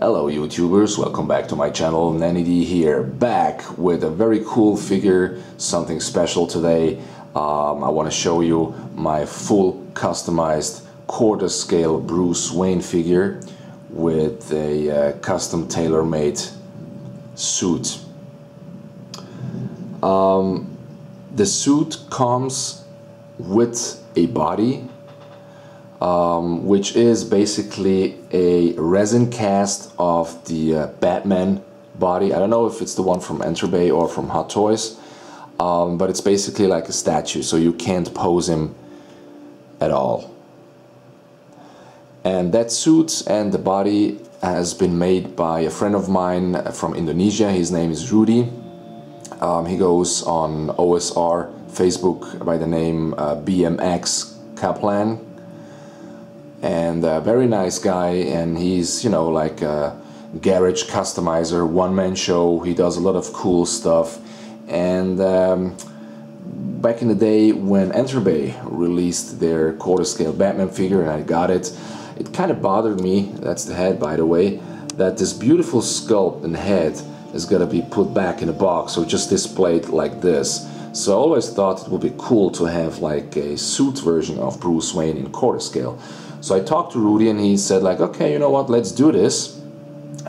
Hello YouTubers, welcome back to my channel. Nanny D here, back with a very cool figure, something special today. I want to show you my full customized quarter scale Bruce Wayne figure with a custom tailor-made suit. The suit comes with a body, which is basically a resin cast of the Batman body. I don't know if it's the one from Enterbay or from Hot Toys, but it's basically like a statue, so you can't pose him at all. And that suit and the body has been made by a friend of mine from Indonesia. His name is Rudy. He goes on OSR Facebook by the name BMX Kaplan. And a very nice guy, and he's, you know, like a garage customizer, one-man show. He does a lot of cool stuff. And back in the day when Enterbay released their quarter-scale Batman figure and I got it, it kind of bothered me, that's the head by the way, that this beautiful sculpt and head is gonna be put back in a box or just displayed like this. So I always thought it would be cool to have like a suit version of Bruce Wayne in quarter scale. So I talked to Rudy and he said like, okay, you know what, let's do this.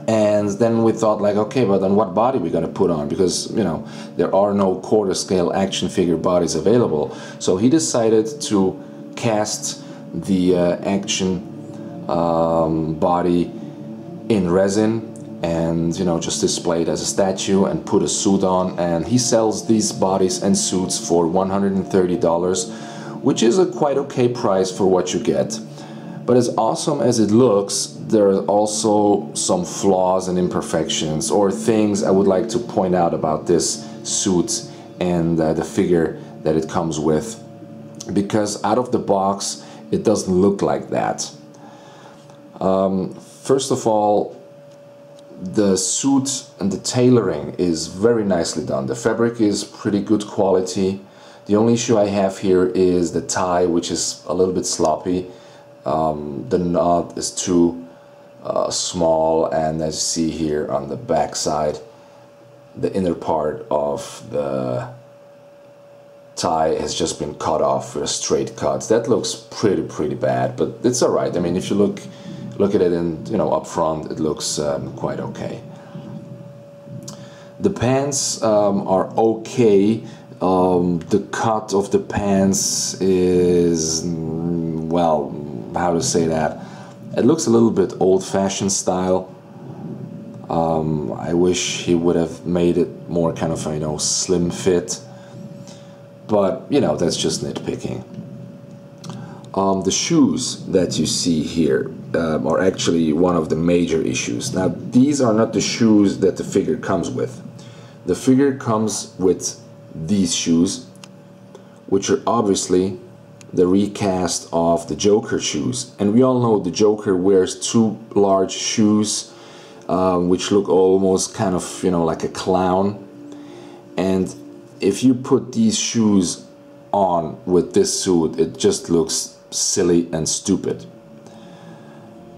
And then we thought like, okay, but then what body are we gonna put on? Because, you know, there are no quarter scale action figure bodies available. So he decided to cast the action body in resin and, you know, just display it as a statue and put a suit on. And he sells these bodies and suits for $130, which is a quite okay price for what you get. But as awesome as it looks, there are also some flaws and imperfections or things I would like to point out about this suit and the figure that it comes with. Because out of the box, it doesn't look like that. First of all, the suit and the tailoring is very nicely done. The fabric is pretty good quality. The only issue I have here is the tie, which is a little bit sloppy. The knot is too small, and as you see here on the back side, the inner part of the tie has just been cut off with a straight cut. That looks pretty bad, but it's alright. I mean, if you look at it and, you know, up front, it looks quite okay. The pants are okay. The cut of the pants is, well, how to say that? It looks a little bit old-fashioned style. I wish he would have made it more kind of, you know, slim fit. But, you know, that's just nitpicking. The shoes that you see here are actually one of the major issues. Now, these are not the shoes that the figure comes with. The figure comes with these shoes, which are obviously the recast of the Joker shoes. And we all know the Joker wears two large shoes, which look almost kind of, you know, like a clown. And if you put these shoes on with this suit, it just looks silly and stupid.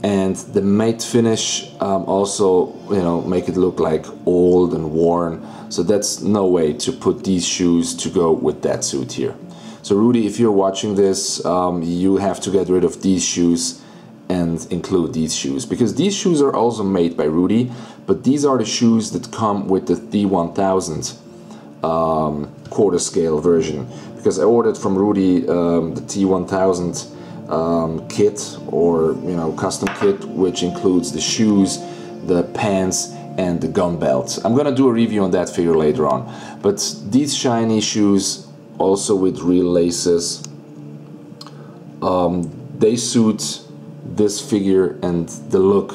And the matte finish also, you know, make it look like old and worn. So that's no way to put these shoes to go with that suit here. So Rudy, if you're watching this, you have to get rid of these shoes and include these shoes, because these shoes are also made by Rudy, but these are the shoes that come with the T1000 quarter scale version, because I ordered from Rudy the T1000 kit, or, you know, custom kit, which includes the shoes, the pants and the gun belt. I'm gonna do a review on that figure later on. But these shiny shoes, also with real laces, they suit this figure and the look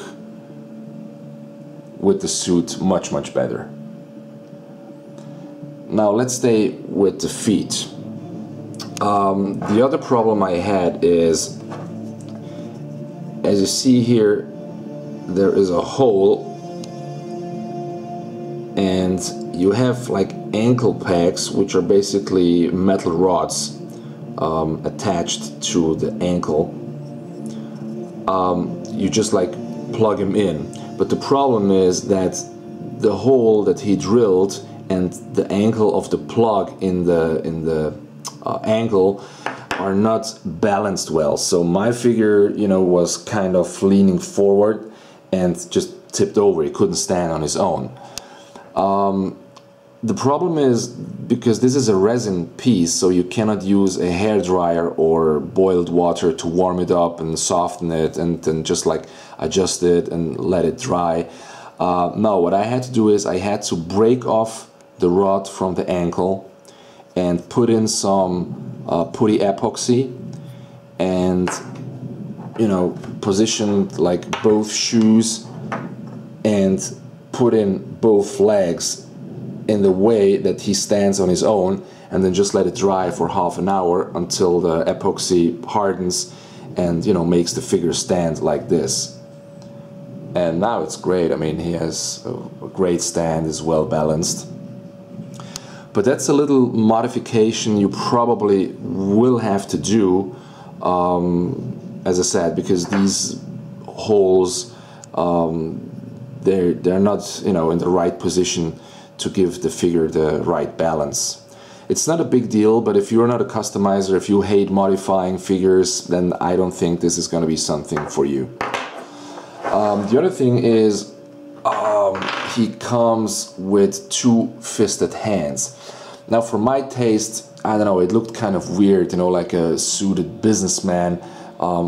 with the suit much better. Now let's stay with the feet. The other problem I had is, as you see here, there is a hole, and you have like ankle pegs, which are basically metal rods attached to the ankle. You just like plug them in. But the problem is that the hole that he drilled and the angle of the plug in the angle are not balanced well. So my figure, you know, was kind of leaning forward and just tipped over. He couldn't stand on his own. The problem is, because this is a resin piece, so you cannot use a hairdryer or boiled water to warm it up and soften it and then just like adjust it and let it dry. No, what I had to do is I had to break off the rod from the ankle and put in some putty epoxy and, you know, position like both shoes and put in both legs in the way that he stands on his own, and then just let it dry for half an hour until the epoxy hardens and, you know, makes the figure stand like this. And now it's great. I mean, he has a great stand, is well balanced. But that's a little modification you probably will have to do, as I said, because these holes, they're not, you know, in the right position to give the figure the right balance. It's not a big deal, but if you're not a customizer, if you hate modifying figures, then I don't think this is going to be something for you. The other thing is, he comes with two fisted hands. Now for my taste, I don't know, it looked kind of weird, you know, like a suited businessman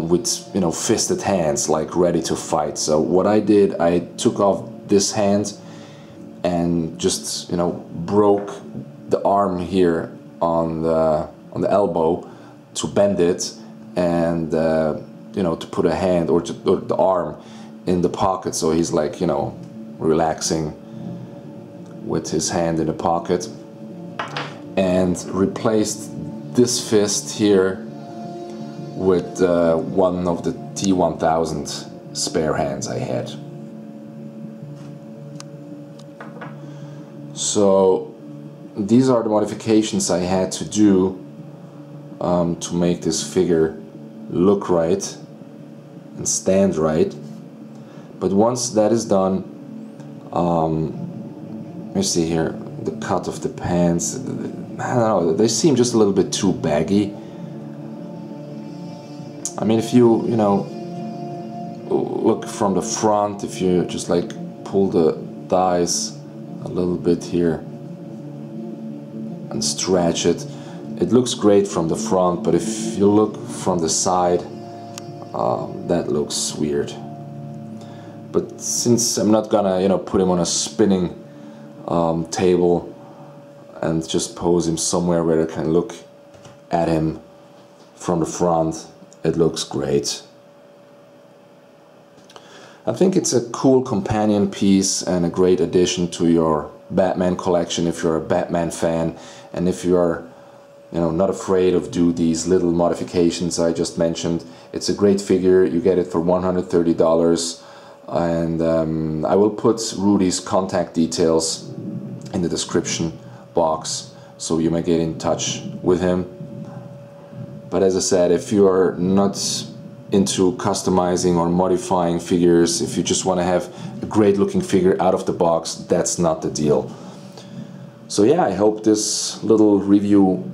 with, you know, fisted hands, like ready to fight. So what I did, I took off this hand and just, you know, broke the arm here on the elbow to bend it, and you know, to put a hand or the arm in the pocket, so he's like, you know, relaxing with his hand in the pocket, and replaced this fist here with one of the T1000 spare hands I had. So these are the modifications I had to do to make this figure look right and stand right. But once that is done, let me see here, the cut of the pants, I don't know, they seem just a little bit too baggy. I mean, if you know, look from the front, if you just like pull the thighs a little bit here and stretch it, it looks great from the front, but if you look from the side, that looks weird. But since I'm not gonna, you know, put him on a spinning table and just pose him somewhere where I can look at him from the front, it looks great. I think it's a cool companion piece and a great addition to your Batman collection if you're a Batman fan, and if you're, you know, not afraid of do these little modifications I just mentioned. It's a great figure. You get it for $130, and I will put Rudy's contact details in the description box so you may get in touch with him. But as I said, if you are not into customizing or modifying figures, if you just want to have a great looking figure out of the box, that's not the deal. So yeah, I hope this little review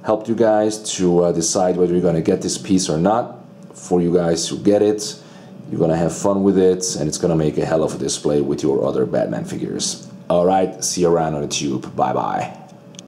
helped you guys to decide whether you're going to get this piece or not. For you guys who get it, you're going to have fun with it, and it's going to make a hell of a display with your other Batman figures. Alright, see you around on the tube. Bye bye.